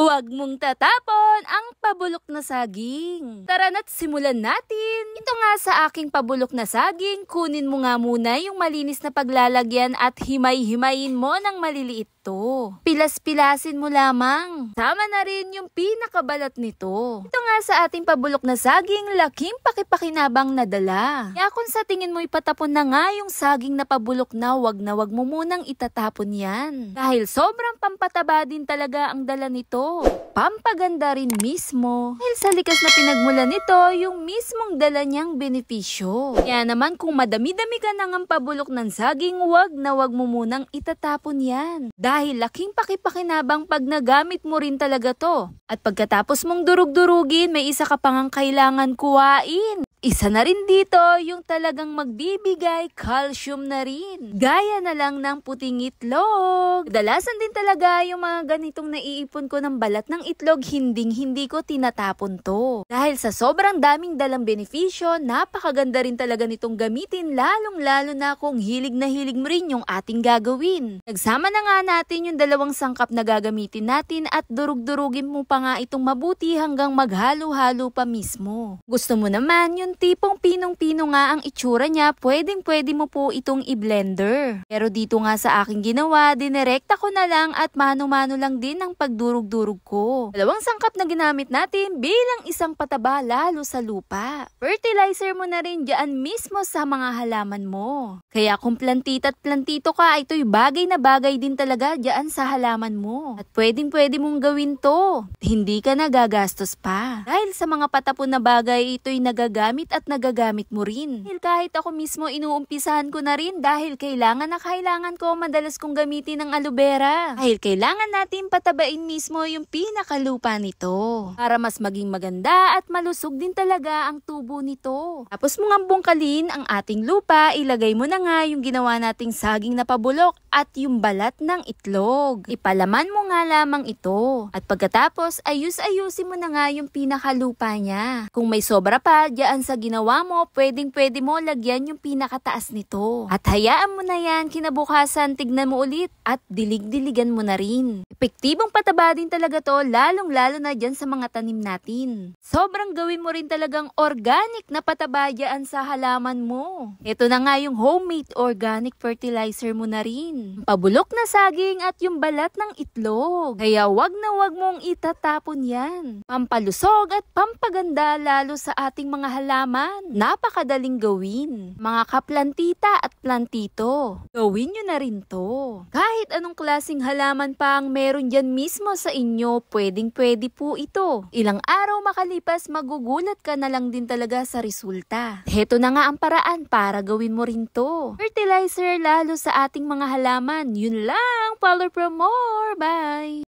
Huwag mong tatapon ang pabulok na saging. Tara na't simulan natin. Ito nga sa aking pabulok na saging, kunin mo nga muna yung malinis na paglalagyan at himay-himayin mo ng maliliit to. Pilas-pilasin mo lamang. Sama na rin yung pinakabalat nito. Ito nga sa ating pabulok na saging, laking pakipakinabang na dala. Kaya kung sa tingin mo ipatapon na nga yung saging na pabulok na wag mo munang itatapon yan. Dahil sobrang pampataba din talaga ang dala nito. Pampaganda rin mismo. Dahil sa likas na pinagmulan nito, yung mismong dala niyang benepisyo. Kaya naman kung madami-dami ka nang ang pabulok ng saging, wag mo munang itatapon yan. Dahil laking pakipakinabang pag nagamit mo rin talaga to. At pagkatapos mong durug-durugin, may isa ka pang kailangan kuhain. Isa na rin dito yung talagang magbibigay calcium na rin. Gaya na lang ng puting itlog. Kadalasan din talaga yung mga ganitong naiipon ko ng balat ng itlog, hindi ko tinatapon to. Dahil sa sobrang daming dalang benepisyo, napakaganda rin talaga nitong gamitin, lalong-lalo na kung hilig na hilig mo rin yung ating gagawin. Nagsama na nga natin yung dalawang sangkap na gagamitin natin at durug-durugin mo pa nga itong mabuti hanggang maghalo-halo pa mismo. Gusto mo naman yung tipong pinong-pino nga ang itsura niya, pwedeng-pwede mo po itong i-blender. Pero dito nga sa aking ginawa, dinirekta ko na lang at mano-mano lang din ang pagdurug-durug ko. Dalawang sangkap na ginamit natin bilang isang pataba lalo sa lupa. Fertilizer mo na rin dyan mismo sa mga halaman mo. Kaya kung plantita at plantito ka, ito'y bagay na bagay din talaga dyan sa halaman mo. At pwedeng-pwede mong gawin to. Hindi ka nagagastos pa. Dahil sa mga patapon na bagay, ito'y nagagamit at nagagamit mo rin. Dahil kahit ako mismo inuumpisahan ko na rin dahil kailangan ko madalas kong gamitin ng aloe vera. Dahil kailangan natin patabain mismo yung pinakalupa nito para mas maging maganda at malusog din talaga ang tubo nito. Tapos mo nga bungkalin ang ating lupa, ilagay mo na nga yung ginawa nating saging na pabulok at yung balat ng itlog. Ipalaman mo nga lamang ito. At pagkatapos, ayusin mo na nga yung pinakalupa niya. Kung may sobra pa diyan sa ginawa mo, pwedeng-pwede mo lagyan yung pinakataas nito. At hayaan mo na yan, kinabukasan, tignan mo ulit at dilig-diligan mo na rin. Epektibong pataba din talaga to, lalong-lalo na dyan sa mga tanim natin. Sobrang gawin mo rin talagang organic na pataba dyan sa halaman mo. Ito na nga yung homemade organic fertilizer mo na rin. Pabulok na saging at yung balat ng itlog. Kaya wag mong itatapon yan. Pampalusog at pampaganda lalo sa ating mga halaman. Napakadaling gawin. Mga kaplantita at plantito, gawin nyo na rin to. Kahit anong klaseng halaman pa ang meron dyan mismo sa inyo, pwedeng-pwede po ito. Ilang araw makalipas, magugulat ka na lang din talaga sa resulta. Heto na nga ang paraan para gawin mo rin to. Fertilizer lalo sa ating mga halaman. Yun lang. Follow for more. Bye!